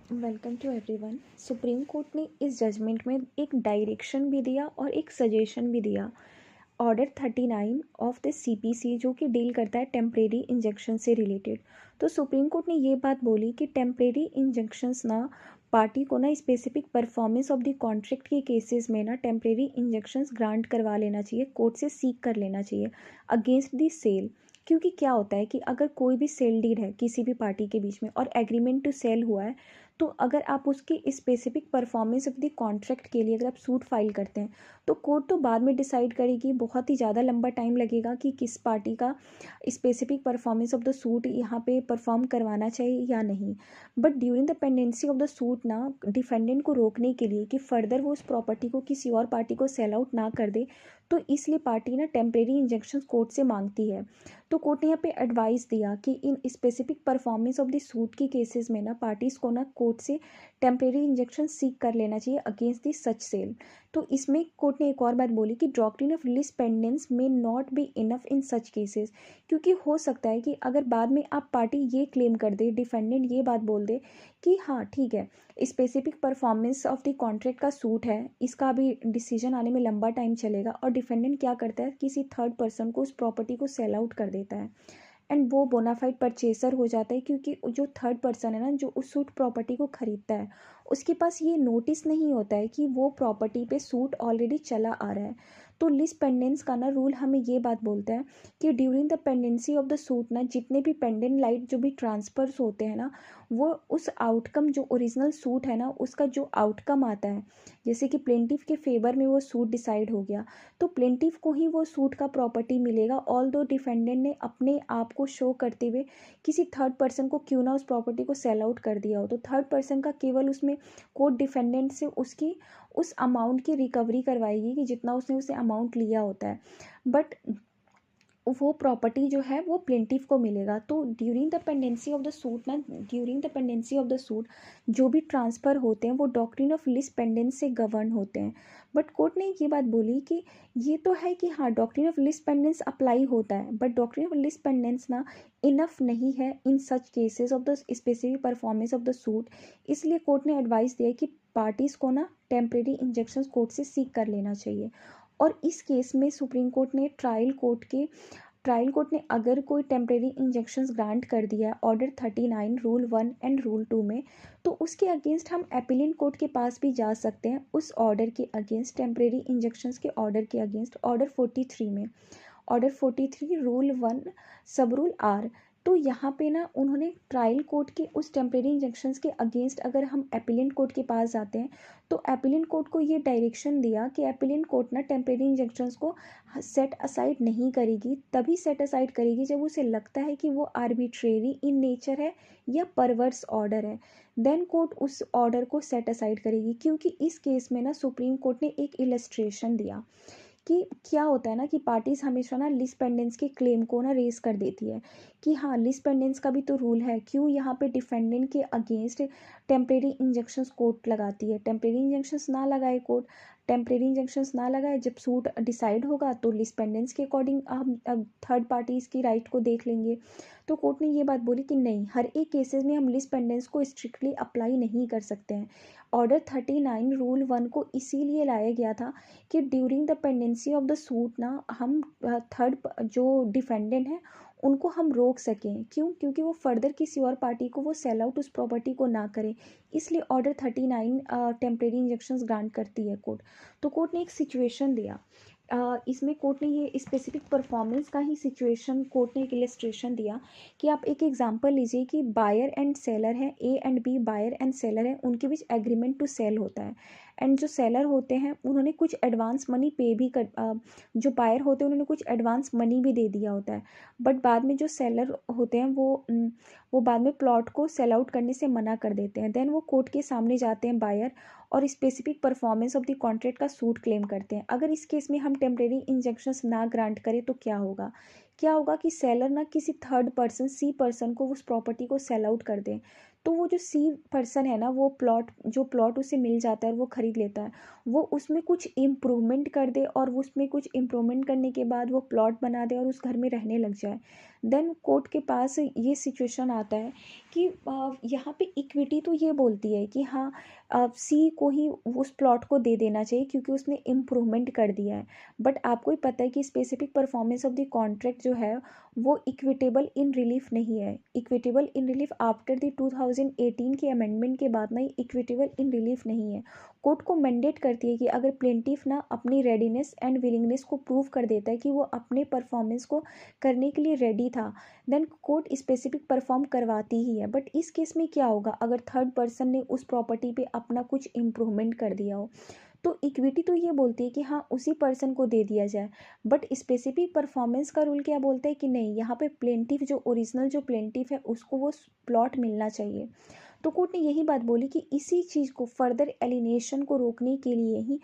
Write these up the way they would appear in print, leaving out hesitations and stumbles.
Welcome to everyone. Supreme Court ने इस judgement में एक डायरेक्शन भी दिया और एक सजेशन भी दिया। ऑर्डर 39 ऑफ द सीपीसी जो कि डील करता है टेम्परेरी इंजेक्शन से रिलेटेड। तो सुप्रीम कोर्ट ने ये बात बोली कि टेम्परेरी इंजेक्शंस ना पार्टी को ना specific performance of the contract के केसेस में ना टेम्परेरी इंजेक्शंस ग्रांट करवा लेना चाहिए, कोर्ट से सीक कर लेना चाहिए अगेंस्ट द सेल। क्योंकि क्या होता है कि अगर कोई भी सेल डीड है किसी भी पार्टी के बीच में और एग्रीमेंट टू सेल हुआ है, तो अगर आप उसकी specific performance of the contract के लिए अगर आप सूट फाइल करते हैं तो कोर्ट तो बाद में डिसाइड करेगी, बहुत ही ज़्यादा लंबा टाइम लगेगा कि किस पार्टी का specific performance of the suit यहाँ पे परफॉर्म करवाना चाहिए या नहीं। But during the pendency of the suit ना डिफेंडेंट को रोकने के लिए कि फर्दर वो उस प्रॉपर्टी को किसी और पार्टी को सेल आउट ना कर दे, तो इसलिए पार्टी ना टेम्परेरी इंजेक्शन कोर्ट से मांगती है। तो कोर्ट ने यहाँ पे एडवाइस दिया कि in specific performance of the suit की केसेस में ना पार्टीज़ को ना कोर्ट से टेम्परेरी इंजेक्शन सीक कर लेना चाहिए अगेंस्ट दी सच सेल। तो इसमें कोर्ट ने एक और बात बोली कि डॉक्ट्रिन ऑफ लिस पेंडेंस में not be enough in such cases. क्योंकि हो सकता है कि अगर बाद में आप पार्टी ये क्लेम कर दे, डिफेंडेंट ये बात बोल दे कि हाँ ठीक है, specific performance of the contract का सूट है, इसका भी डिसीजन आने में लंबा टाइम चलेगा, और डिफेंडेंट क्या करता है, किसी थर्ड पर्सन को उस प्रॉपर्टी को सेल आउट कर देता है एंड वो बोनाफाइड परचेसर हो जाता है। क्योंकि जो थर्ड पर्सन है ना, जो उस सूट प्रॉपर्टी को खरीदता है, उसके पास ये नोटिस नहीं होता है कि वो प्रॉपर्टी पे सूट ऑलरेडी चला आ रहा है। तो लिस पेंडेंस का ना रूल हमें ये बात बोलता है कि during the pendency of the suit ना जितने भी पेंडेंट लाइट जो भी ट्रांसफर्स होते हैं ना, वो उस आउटकम जो ओरिजिनल सूट है ना उसका जो आउटकम आता है, जैसे कि प्लेंटिफ के फेवर में वो सूट डिसाइड हो गया, तो प्लेंटिफ को ही वो सूट का प्रॉपर्टी मिलेगा। ऑल दो डिफेंडेंट ने अपने आप को शो करते हुए किसी थर्ड पर्सन को क्यों ना उस प्रॉपर्टी को सेल आउट कर दिया हो, तो थर्ड पर्सन का केवल उसमें कोर्ट डिफेंडेंट से उसकी उस अमाउंट की रिकवरी करवाएगी कि जितना उसने उसे अमाउंट लिया होता है, बट वो प्रॉपर्टी जो है वो प्लेंटिफ को मिलेगा। तो during the pendency of the suit ना, during the pendency of the suit जो भी ट्रांसफ़र होते हैं वो डॉक्ट्रिन ऑफ लिस पेंडेंस से गवर्न होते हैं। बट कोर्ट ने ये बात बोली कि ये तो है कि हाँ doctrine of lis pendens apply होता है, but doctrine of lis pendens ना इनफ नहीं है इन such cases of the specific performance of the suit. इसलिए कोर्ट ने एडवाइस दिया कि पार्टीज़ को ना टेम्परेरी इंजेक्शन कोर्ट से सीक कर लेना चाहिए। और इस केस में सुप्रीम कोर्ट ने ट्रायल कोर्ट ने अगर कोई टेम्परेरी इंजेक्शंस ग्रांट कर दिया है ऑर्डर 39 रूल 1 एंड रूल 2 में, तो उसके अगेंस्ट हम अपीलेंट कोर्ट के पास भी जा सकते हैं उस ऑर्डर के अगेंस्ट, टेम्परेरी इंजेक्शंस के ऑर्डर के अगेंस्ट, ऑर्डर 43 में। ऑर्डर 43 रूल 1 सब रूल आर। तो यहाँ पे ना उन्होंने ट्रायल कोर्ट के उस टेम्परेरी इंजेक्शंस के अगेंस्ट अगर हम अपीलेंट कोर्ट के पास जाते हैं, तो अपीलेंट कोर्ट को ये डायरेक्शन दिया कि अपीलेंट कोर्ट ना टेम्परेरी इंजेक्शंस को सेट असाइड नहीं करेगी, तभी सेट असाइड करेगी जब उसे लगता है कि वो आर्बिट्रेरी इन नेचर है या परवर्स ऑर्डर है, देन कोर्ट उस ऑर्डर को सेट असाइड करेगी। क्योंकि इस केस में ना सुप्रीम कोर्ट ने एक इलस्ट्रेशन दिया कि क्या होता है ना कि पार्टीज हमेशा ना लिस पेंडेंस के क्लेम को ना रेस कर देती है कि हाँ लिस पेंडेंस का भी तो रूल है, क्यों यहाँ पे डिफेंडेंट के अगेंस्ट टेम्परेरी इंजेक्शंस कोर्ट लगाती है। टेम्परेरी इंजेक्शंस ना लगाए कोर्ट, टेम्परेरी इंजेक्शंस ना लगाए, जब सूट डिसाइड होगा तो लिस पेंडेंस के अकॉर्डिंग हम अब थर्ड पार्टीज़ की राइट को देख लेंगे। तो कोर्ट ने ये बात बोली कि नहीं, हर एक केसेस में हम लिस पेंडेंस को स्ट्रिक्टली अप्लाई नहीं कर सकते हैं। ऑर्डर 39 रूल 1 को इसीलिए लाया गया था कि during the pendency of the suit ना हम थर्ड जो डिफेंडेंट हैं उनको हम रोक सकें। क्यों? क्योंकि वो फर्दर किसी और पार्टी को वो सेल आउट उस प्रॉपर्टी को ना करें। इसलिए ऑर्डर 39 टेम्परेरी इंजेक्शंस ग्रांट करती है कोर्ट। तो कोर्ट ने एक सिचुएशन दिया, इसमें कोर्ट ने ये स्पेसिफिक परफॉर्मेंस का ही सिचुएशन, कोर्ट ने एक इलस्ट्रेशन दिया कि आप एक एग्जांपल लीजिए कि बायर एंड सेलर है, A and B buyer and seller है, उनके बीच एग्रीमेंट टू सेल होता है एंड जो सेलर होते हैं उन्होंने कुछ एडवांस मनी पे भी कर जो बायर होते हैं उन्होंने कुछ एडवांस मनी भी दे दिया होता है। बट बाद में जो सेलर होते हैं वो बाद में प्लॉट को सेल आउट करने से मना कर देते हैं। देन वो कोर्ट के सामने जाते हैं बायर और specific performance of the contract का सूट क्लेम करते हैं। अगर इस केस में हम टेम्परेरी इंजेक्शंस ना ग्रांट करें तो क्या होगा? क्या होगा कि सेलर ना किसी थर्ड पर्सन सी पर्सन को उस प्रॉपर्टी को सेल आउट कर दें, तो वो जो सी पर्सन है ना, वो प्लॉट उसे मिल जाता है और वो ख़रीद लेता है, वो उसमें कुछ इम्प्रूवमेंट कर दे और उसमें कुछ इम्प्रूवमेंट करने के बाद वो प्लॉट बना दे और उस घर में रहने लग जाए, देन कोर्ट के पास ये सिचुएशन आता है कि यहाँ पे इक्विटी तो ये बोलती है कि हाँ, सी को ही उस प्लॉट को दे देना चाहिए क्योंकि उसने इम्प्रूवमेंट कर दिया है। बट आपको ही पता है कि specific performance of the contract जो है वो इक्विटेबल इन रिलीफ नहीं है। Equitable in relief after the 2018 के अमेंडमेंट के बाद ना ये इक्विटेबल इन रिलीफ नहीं है। कोर्ट को मैंडेट करती है कि अगर प्लेंटिफ ना अपनी रेडीनेस एंड विलिंगनेस को प्रूव कर देता है कि वो अपने परफॉर्मेंस को करने के लिए रेडी था, देन कोर्ट स्पेसिफिक परफॉर्म करवाती ही है। बट इस केस में क्या होगा, अगर थर्ड पर्सन ने उस प्रॉपर्टी पे अपना कुछ इम्प्रूवमेंट कर दिया हो, तो इक्विटी तो ये बोलती है कि हाँ उसी पर्सन को दे दिया जाए। बट स्पेसिफिक परफॉर्मेंस का रूल क्या बोलता है कि नहीं, यहाँ पे प्लेंटिफ जो ओरिजिनल जो प्लेंटिफ है उसको वो प्लॉट मिलना चाहिए। तो कोर्ट ने यही बात बोली कि इसी चीज़ को फर्दर एलिनेशन को रोकने के लिए ही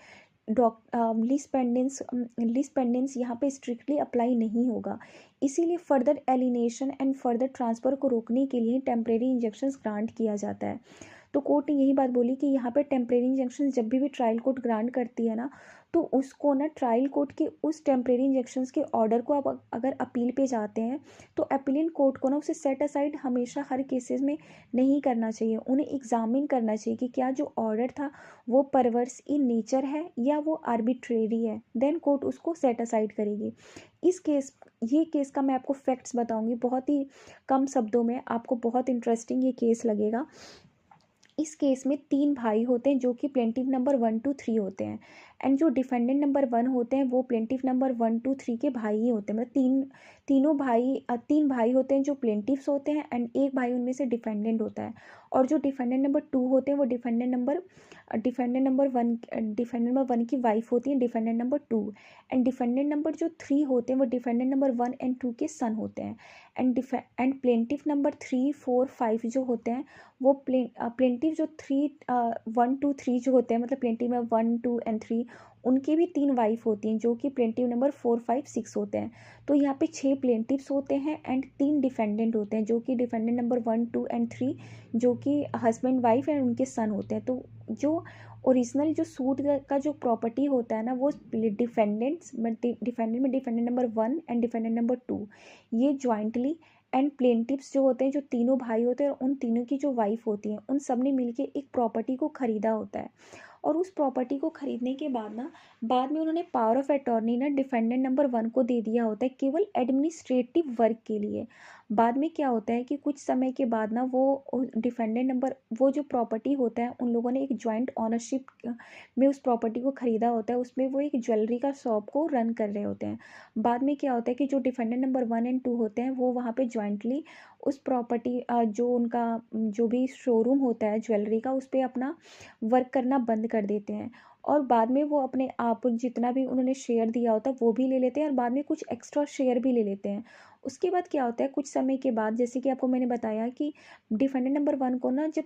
लीज पेंडेंस यहाँ पे स्ट्रिक्टली अप्लाई नहीं होगा। इसीलिए further alienation and further transfer को रोकने के लिए टेम्परेरी इंजेक्शंस ग्रांट किया जाता है। तो कोर्ट ने यही बात बोली कि यहाँ पे टेम्परेरी इंजेक्शन जब भी ट्रायल कोर्ट ग्रांट करती है ना, तो उसको ना ट्रायल कोर्ट के उस टेम्परेरी इंजेक्शंस के ऑर्डर को आप अगर अपील पे जाते हैं तो अपीलेंट कोर्ट को ना उसे सेट असाइड हमेशा हर केसेस में नहीं करना चाहिए। उन्हें एग्जामिन करना चाहिए कि क्या जो ऑर्डर था वो परवर्स इन नेचर है या वो आर्बिट्रेरी है, देन कोर्ट उसको सेट असाइड करेगी। ये केस का मैं आपको फैक्ट्स बताऊंगी बहुत ही कम शब्दों में, आपको बहुत इंटरेस्टिंग ये केस लगेगा। इस केस में 3 भाई होते हैं जो कि प्लेंटिफ नंबर 1, 2, 3 होते हैं, एंड जो डिफेंडेंट नंबर 1 होते हैं वो प्लेंटिफ नंबर 1, 2, 3 के भाई ही होते हैं। मतलब तीन भाई होते हैं जो प्लेंटिफ्स होते हैं एंड एक भाई उनमें से डिफेंडेंट होता है। और जो डिफेंडेंट नंबर 2 होते हैं वो डिफेंडेंट नंबर 1 की वाइफ होती है, defendant number 2। And defendant number जो 3 होते हैं वो डिफेंडेंट नंबर 1 एंड 2 के सन होते हैं। एंड प्लेंटिफ नंबर 3, 4, 5 जो होते हैं वो प्लेंटिफ जो 1, 2, 3 जो होते हैं, मतलब प्लेंटिफ में 1, 2 एंड 3 उनकी भी 3 वाइफ होती हैं जो कि प्लेंटिफ नंबर 4, 5, 6 होते हैं। तो यहाँ पे 6 प्लेंटिफ्स होते हैं एंड 3 डिफेंडेंट होते हैं जो कि डिफेंडेंट नंबर 1, 2 एंड 3 जो कि हस्बैंड वाइफ एंड उनके सन होते हैं। तो जो ओरिजिनल जो सूट का जो प्रॉपर्टी होता है ना वो डिफेंडेंट में defendant number 1 and defendant number 2 ये ज्वाइंटली एंड प्लेंटिफ्स जो होते हैं, जो तीनों भाई होते हैं और उन तीनों की जो वाइफ होती हैं, उन सब ने मिलके एक प्रॉपर्टी को ख़रीदा होता है। और उस प्रॉपर्टी को ख़रीदने के बाद में उन्होंने पावर ऑफ अटॉर्नी ना डिफेंडेंट नंबर 1 को दे दिया होता है केवल एडमिनिस्ट्रेटिव वर्क के लिए। बाद में क्या होता है कि कुछ समय के बाद ना वो जो प्रॉपर्टी होता है उन लोगों ने एक जॉइंट ऑनरशिप में उस प्रॉपर्टी को ख़रीदा होता है, उसमें वो एक ज्वेलरी का शॉप को रन कर रहे होते हैं। बाद में क्या होता है कि जो डिफेंडेंट नंबर 1 एंड 2 होते हैं वो वहाँ पे जॉइंटली उस प्रॉपर्टी जो उनका जो भी शोरूम होता है ज्वेलरी का, उस पर अपना वर्क करना बंद कर देते हैं। और बाद में वो अपने आप जितना भी उन्होंने शेयर दिया होता है वो भी ले लेते हैं और बाद में कुछ एक्स्ट्रा शेयर भी ले लेते हैं। उसके बाद क्या होता है, कुछ समय के बाद, जैसे कि आपको मैंने बताया कि डिफेंडेंट नंबर 1 को ना जब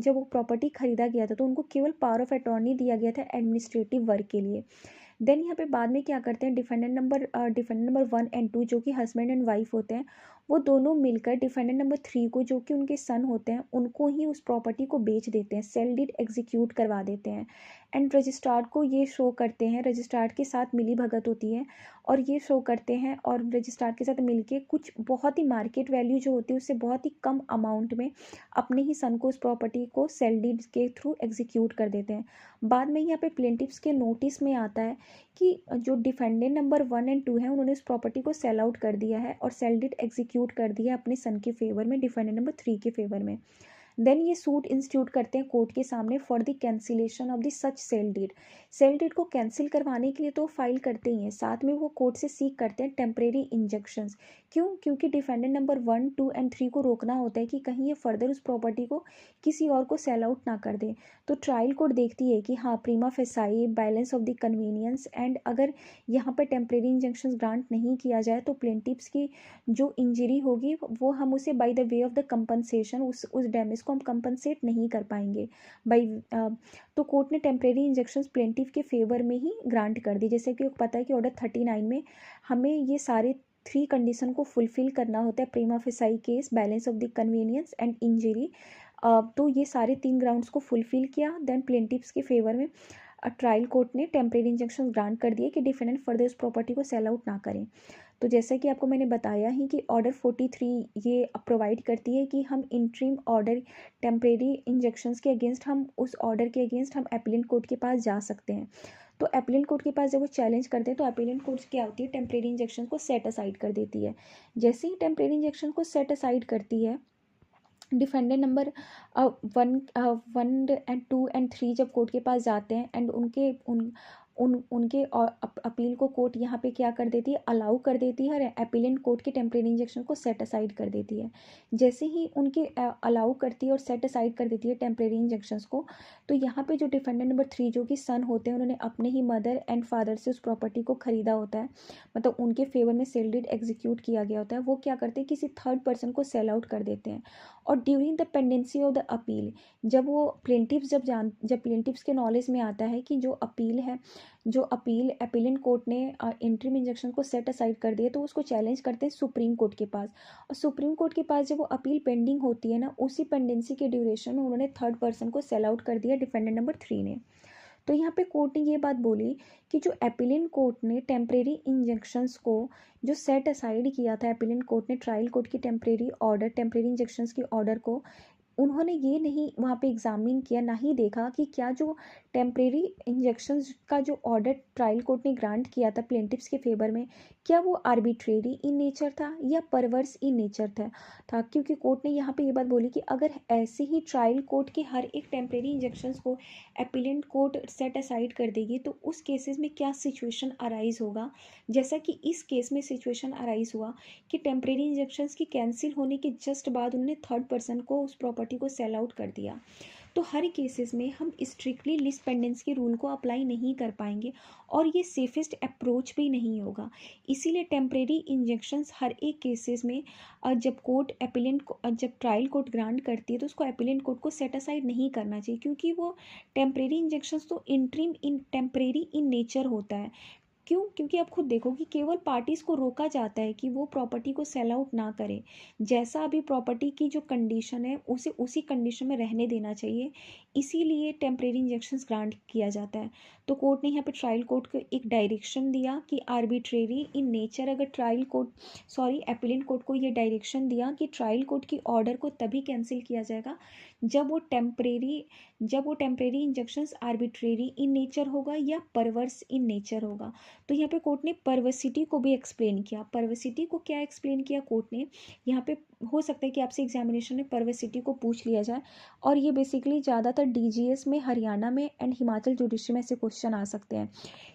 वो प्रॉपर्टी खरीदा गया था तो उनको केवल पावर ऑफ अटॉर्नी दिया गया था एडमिनिस्ट्रेटिव वर्क के लिए। देन यहाँ पे बाद में क्या करते हैं, डिफेंडेंट नंबर 1 एंड 2 जो कि हस्बैंड एंड वाइफ होते हैं, वो दोनों मिलकर डिफेंडेंट नंबर 3 को जो कि उनके सन होते हैं उनको ही उस प्रॉपर्टी को बेच देते हैं, सेल डीड एग्जीक्यूट करवा देते हैं। एंड रजिस्ट्रार को ये शो करते हैं, रजिस्ट्रार के साथ मिली भगत होती है और ये शो करते हैं और रजिस्ट्रार के साथ मिलके कुछ बहुत ही मार्केट वैल्यू जो होती है उससे बहुत ही कम अमाउंट में अपने ही सन को उस प्रॉपर्टी को सेल डीड के थ्रू एग्जीक्यूट कर देते हैं। बाद में यहाँ पे प्लेंटिफ्स के नोटिस में आता है कि जो डिफेंडेंट नंबर 1 एंड 2 हैं उन्होंने उस प्रॉपर्टी को सेल आउट कर दिया है और सेल डीड एग्जीक्यूट कर दिया है अपने सन के फेवर में, डिफेंडेंट नंबर 3 के फेवर में। देन ये सूट इंस्टीट्यूट करते हैं कोर्ट के सामने for the cancellation of the such sale deed. Sale deed को कैंसिल करवाने के लिए तो फाइल करते ही हैं, साथ में वो कोर्ट से सीख करते हैं टेम्परेरी इंजेक्शंस। क्यों? क्योंकि डिफेंडेंट नंबर 1, 2 एंड 3 को रोकना होता है कि कहीं ये फर्दर उस प्रॉपर्टी को किसी और को सेल आउट ना कर दे। तो ट्रायल कोर्ट देखती है कि हाँ prima facie balance of the convenience and अगर यहाँ पर टेम्परेरी इंजेक्शंस ग्रांट नहीं किया जाए तो प्लेंटिफ्स की जो इंजरी होगी वो हम उसे by the way of the compensation उस डैमेज को हम कंपनसेट नहीं कर पाएंगे बाई। तो कोर्ट ने टेम्परेरी इंजेक्शंस प्लेंटिफ के फेवर में ही ग्रांट कर दी। जैसे कि पता है कि ऑर्डर 39 में हमें ये सारे 3 कंडीशन को फुलफिल करना होता है, prima facie case, balance of the convenience and injury. तो ये सारे 3 ग्राउंड्स को फुलफिल किया। देन प्लेंटिफ्स के फेवर में ट्रायल कोर्ट ने टेम्परेरी इंजंक्शन ग्रांट कर दिए कि डिफेंडेंट फर्दर उस प्रॉपर्टी को सेल आउट ना करें। तो जैसा कि आपको मैंने बताया ही कि ऑर्डर 43 ये प्रोवाइड करती है कि हम इंट्रीम ऑर्डर टेम्परेरी इंजेक्शंस के अगेंस्ट हम उस ऑर्डर के अगेंस्ट हम अपीलेंट कोर्ट के पास जा सकते हैं। तो अपीलेंट कोर्ट के पास जब वो चैलेंज करते हैं तो अपीलेंट कोर्ट क्या होती है, टेम्परेरी इंजेक्शन को सेट असाइड कर देती है। जैसे ही टेम्परेरी इंजेक्शन को सेट असाइड करती है, डिफेंडेंट नंबर 1 एंड 2 एंड 3 जब कोर्ट के पास जाते हैं एंड उनके अपील को कोर्ट यहाँ पे क्या कर देती है, अलाउ कर देती है और अपीलेंट कोर्ट के टेम्परेरी इंजेक्शन को सेट असाइड कर देती है। जैसे ही उनके अलाउ करती है और सेट असाइड कर देती है टेम्परेरी इंजेक्शंस को, तो यहाँ पे जो डिफेंडेंट नंबर 3 जो कि सन होते हैं, उन्होंने अपने ही मदर एंड फादर से उस प्रॉपर्टी को खरीदा होता है, मतलब उनके फेवर में सेल डीड एग्जीक्यूट किया गया होता है। वो क्या करते हैं, किसी थर्ड पर्सन को सेल आउट कर देते हैं। और during the pendency of the appeal, जब वो प्लेंटिव्स जब प्लेंटिव्स के नॉलेज में आता है कि जो अपील है, जो अपीलेंट कोर्ट ने इंटरिम इंजंक्शन को सेट असाइड कर दिया, तो उसको चैलेंज करते हैं सुप्रीम कोर्ट के पास। और सुप्रीम कोर्ट के पास जब वो अपील पेंडिंग होती है ना, उसी पेंडेंसी के ड्यूरेशन में उन्होंने थर्ड पर्सन को सेल आउट कर दिया डिफेंडेंट नंबर 3 ने। तो यहाँ पे कोर्ट ने ये बात बोली कि जो अपीलेंट कोर्ट ने टेम्परेरी इंजेक्शंस को जो सेट असाइड किया था, अपीलेंट कोर्ट ने ट्रायल कोर्ट की टेम्परेरी इंजेक्शंस की ऑर्डर को, उन्होंने ये नहीं वहाँ पे एग्जामिन किया, ना ही देखा कि क्या जो टेम्परेरी इंजेक्शंस का जो ऑर्डर ट्रायल कोर्ट ने ग्रांट किया था प्लेंटिफ्स के फेवर में, क्या वो आर्बिट्रेरी इन नेचर था या परवर्स इन नेचर था। क्योंकि कोर्ट ने यहाँ पे ये बात बोली कि अगर ऐसे ही ट्रायल कोर्ट के हर एक टेम्परेरी इंजेक्शंस को अपीलेंट कोर्ट सेट असाइड कर देगी, तो उस केसेस में क्या सिचुएशन अराइज होगा, जैसा कि इस केस में सिचुएशन अराइज हुआ कि टेम्परेरी इंजेक्शंस की कैंसिल होने के जस्ट बाद उन्होंने थर्ड पर्सन को उस प्रॉपर्टी को सेल आउट कर दिया। तो हर केसेस में हम स्ट्रिक्टली लिस्ट पेंडेंस के रूल को अप्लाई नहीं कर पाएंगे और ये सेफेस्ट अप्रोच भी नहीं होगा। इसीलिए टेम्परेरी इंजेक्शंस हर एक केसेस में जब ट्रायल कोर्ट ग्रांट करती है तो उसको अपीलेंट कोर्ट को सेट असाइड नहीं करना चाहिए, क्योंकि वो टेम्परेरी इंजेक्शंस तो टेम्परेरी इन नेचर होता है। क्यों? क्योंकि आप खुद देखो कि केवल पार्टीज़ को रोका जाता है कि वो प्रॉपर्टी को सेल आउट ना करें। जैसा अभी प्रॉपर्टी की जो कंडीशन है उसे उसी कंडीशन में रहने देना चाहिए, इसीलिए टेम्परेरी इंजेक्शंस ग्रांट किया जाता है। तो कोर्ट ने यहाँ पे ट्रायल कोर्ट को एक डायरेक्शन दिया कि आर्बिट्रेरी इन नेचर, अगर अपीलेंट कोर्ट को ये डायरेक्शन दिया कि ट्रायल कोर्ट की ऑर्डर को तभी कैंसिल किया जाएगा जब वो temporary injections arbitrary in nature होगा या परवर्स इन नेचर होगा। तो यहाँ पे कोर्ट ने परवर्सिटी को भी एक्सप्लेन किया। परवर्सिटी को क्या एक्सप्लेन किया कोर्ट ने, यहाँ पे हो सकता है कि आपसे एग्जामिनेशन में परवर्सिटी को पूछ लिया जाए, और ये बेसिकली ज़्यादातर डीजीएस में, हरियाणा में एंड हिमाचल जुडिशरी में से क्वेश्चन आ सकते हैं,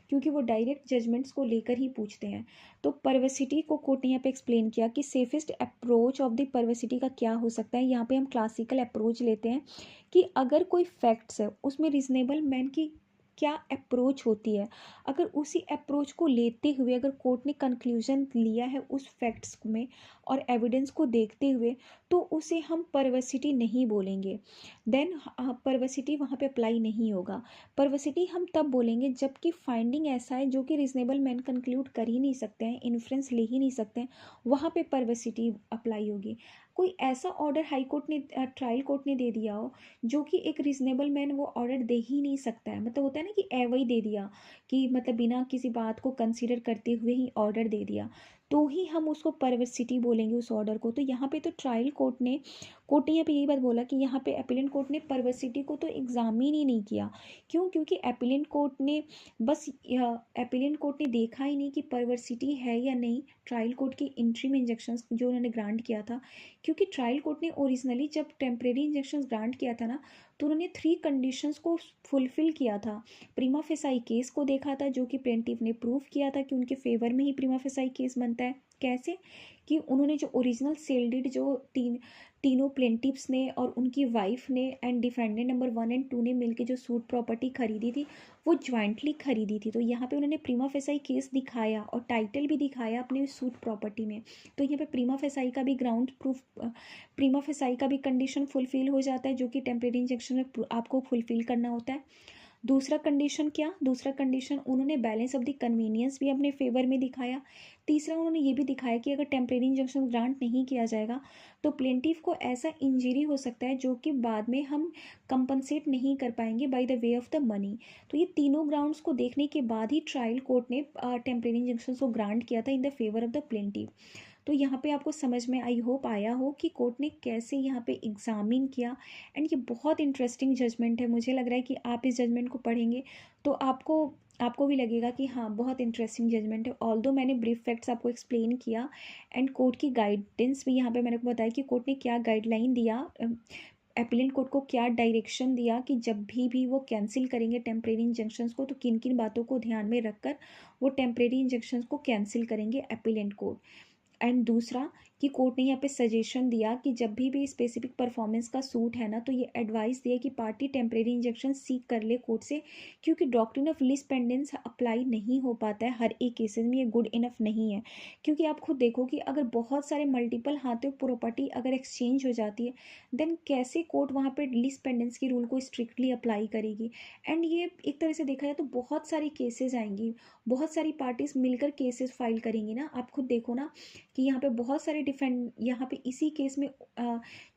क्योंकि वो डायरेक्ट जजमेंट्स को लेकर ही पूछते हैं। तो परवर्सिटी को कोर्ट ने यहाँ पे एक्सप्लेन किया कि safest approach of the perversity का क्या हो सकता है। यहाँ पे हम क्लासिकल अप्रोच लेते हैं कि अगर कोई फैक्ट्स है उसमें रीजनेबल मैन की क्या अप्रोच होती है, अगर उसी अप्रोच को लेते हुए अगर कोर्ट ने कंक्लूजन लिया है उस फैक्ट्स में और एविडेंस को देखते हुए, तो उसे हम परवर्सिटी नहीं बोलेंगे। देन परवर्सिटी वहाँ पे अप्लाई नहीं होगा। परवर्सिटी हम तब बोलेंगे जबकि फाइंडिंग ऐसा है जो कि रीजनेबल मैन कंक्लूड कर ही नहीं सकते हैं, इन्फ्रेंस ले ही नहीं सकते हैं, वहाँ पे परवर्सिटी अप्लाई होगी। कोई ऐसा ऑर्डर हाई कोर्ट ने ट्रायल कोर्ट ने दे दिया हो जो कि एक रीजनेबल मैन वो ऑर्डर दे ही नहीं सकता है, मतलब होता है ना कि एवं ही दे दिया कि मतलब बिना किसी बात को कंसीडर करते हुए ही ऑर्डर दे दिया, तो ही हम उसको परवर्सिटी बोलेंगे उस ऑर्डर को। तो यहाँ पे तो ट्रायल कोर्ट ने यहाँ पे यही बात बोला कि यहाँ पे अपीलेंट कोर्ट ने परवर्सिटी को तो एग्जामिन ही नहीं किया। क्यों? क्योंकि अपीलेंट कोर्ट ने देखा ही नहीं कि परवर्सिटी है या नहीं ट्रायल कोर्ट की इंट्रीम इंजेक्शंस जो उन्होंने ग्रांट किया था। क्योंकि ट्रायल कोर्ट ने ओरिजिनली जब टेम्परेरी इंजेक्शंस ग्रांट किया था ना, तो उन्होंने 3 कंडीशंस को फुलफिल किया था। प्रीमा फेसाई केस को देखा था, जो कि प्लेंटिफ ने प्रूव किया था कि उनके फेवर में ही प्रीमा फेसाई केस बनता है। कैसे? कि उन्होंने जो ओरिजिनल सेल डीड जो तीनों प्लेंटिफ्स ने और उनकी वाइफ ने एंड डिफेंडेंट नंबर 1 एंड 2 ने मिलकर जो सूट प्रॉपर्टी खरीदी थी, वो ज्वाइंटली खरीदी थी। तो यहाँ पे उन्होंने प्रीमा फेसाई केस दिखाया और टाइटल भी दिखाया अपनी सूट प्रॉपर्टी में। तो यहाँ पे प्रीमा फेसाई का भी ग्राउंड प्रूफ, प्रीमा फेसाई का भी कंडीशन फुलफिल हो जाता है, जो कि टेम्परेरी इंजेक्शन में आपको फुलफिल करना होता है। दूसरा कंडीशन क्या, दूसरा कंडीशन उन्होंने बैलेंस ऑफ द कन्वीनियंस भी अपने फेवर में दिखाया। तीसरा उन्होंने ये भी दिखाया कि अगर टेम्परेरी इंजंक्शन ग्रांट नहीं किया जाएगा तो प्लेंटिफ को ऐसा इंजरी हो सकता है जो कि बाद में हम कंपनसेट नहीं कर पाएंगे by the way of the money. तो ये तीनों ग्राउंड्स को देखने के बाद ही ट्रायल कोर्ट ने टेम्परेरी इंजंक्शन को ग्रांट किया था in the favour of the plaintiff. तो यहाँ पे आपको समझ में आई होप आया हो कि कोर्ट ने कैसे यहाँ पे एग्जामिन किया। एंड ये बहुत इंटरेस्टिंग जजमेंट है, मुझे लग रहा है कि आप इस जजमेंट को पढ़ेंगे तो आपको आपको भी लगेगा कि हाँ बहुत इंटरेस्टिंग जजमेंट है। ऑल्दो मैंने ब्रीफ फैक्ट्स आपको एक्सप्लेन किया एंड कोर्ट की गाइडेंस भी यहाँ पे मैंने को बताया कि कोर्ट ने क्या गाइडलाइन दिया, एपिलेंट कोर्ट को क्या डायरेक्शन दिया कि जब भी वो कैंसिल करेंगे टेम्परेरी इंजंक्शंस को तो किन किन बातों को ध्यान में रखकर वो टेम्परेरी इंजंक्शंस को कैंसिल करेंगे एपिलेंट कोर्ट। एंड दूसरा कि कोर्ट ने यहाँ पे सजेशन दिया कि जब भी स्पेसिफिक परफॉर्मेंस का सूट है ना तो ये एडवाइस दिया कि पार्टी टेम्परेरी इंजेक्शन सीक कर ले कोर्ट से, क्योंकि doctrine of least pendens apply नहीं हो पाता है हर एक केसेस में, ये गुड इनफ नहीं है। क्योंकि आप खुद देखो कि अगर बहुत सारे मल्टीपल हाथों प्रॉपर्टी अगर एक्सचेंज हो जाती है देन कैसे कोर्ट वहाँ पे लीस्ट पेंडेंस की रूल को स्ट्रिक्टली अप्लाई करेगी। एंड ये एक तरह से देखा जाए तो बहुत सारी केसेस आएंगी, बहुत सारी पार्टीज मिलकर केसेस फाइल करेंगी ना। आप खुद देखो ना कि यहाँ पे बहुत सारे यहाँ पे इसी केस में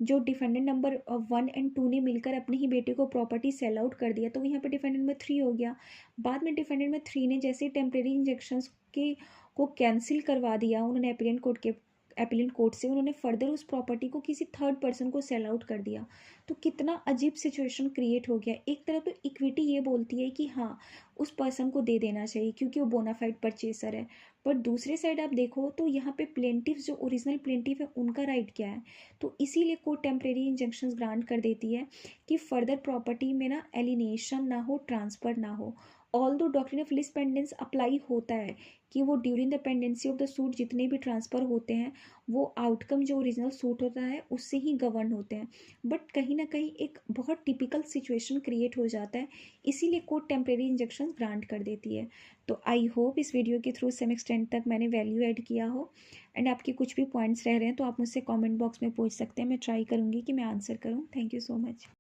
जो डिफेंडेंट नंबर 1 एंड 2 ने मिलकर अपने ही बेटे को प्रॉपर्टी सेल आउट कर दिया तो यहाँ पे डिफेंडेंट नंबर 3 हो गया। बाद में डिफेंडेंट नंबर 3 ने जैसे टेम्परेरी इंजेक्शंस के को कैंसिल करवा दिया उन्होंने एपिलेंट कोर्ट से, उन्होंने फर्दर उस प्रॉपर्टी को किसी थर्ड पर्सन को सेल आउट कर दिया। तो कितना अजीब सिचुएशन क्रिएट हो गया। एक तरफ तो इक्विटी ये बोलती है कि हाँ उस पर्सन को दे देना चाहिए क्योंकि वो बोनाफाइड परचेसर है, पर दूसरे साइड आप देखो तो यहाँ पे प्लेंटिफ जो ओरिजिनल प्लेंटिफ है उनका राइट क्या है। तो इसीलिए कोर्ट टेम्परेरी इंजंक्शंस ग्रांट कर देती है कि फर्दर प्रॉपर्टी में ना एलिनेशन ना हो, ट्रांसफर ना हो। ऑल दो doctrine of least pendens apply होता है कि वो during the pendency of the suit जितने भी ट्रांसफ़र होते हैं वो आउटकम जो ओरिजिनल सूट होता है उससे ही गवर्न होते हैं। बट कहीं ना कहीं एक बहुत टिपिकल सिचुएशन क्रिएट हो जाता है, इसीलिए कोर्ट टेम्परेरी इंजेक्शन ग्रांट कर देती है। तो आई होप इस वीडियो के थ्रू सम एक्सटेंट तक मैंने वैल्यू ऐड किया हो। एंड आपके कुछ भी पॉइंट्स रह रहे हैं तो आप मुझसे कमेंट बॉक्स में पूछ सकते हैं, मैं ट्राई करूँगी कि मैं आंसर करूँ। Thank you so much.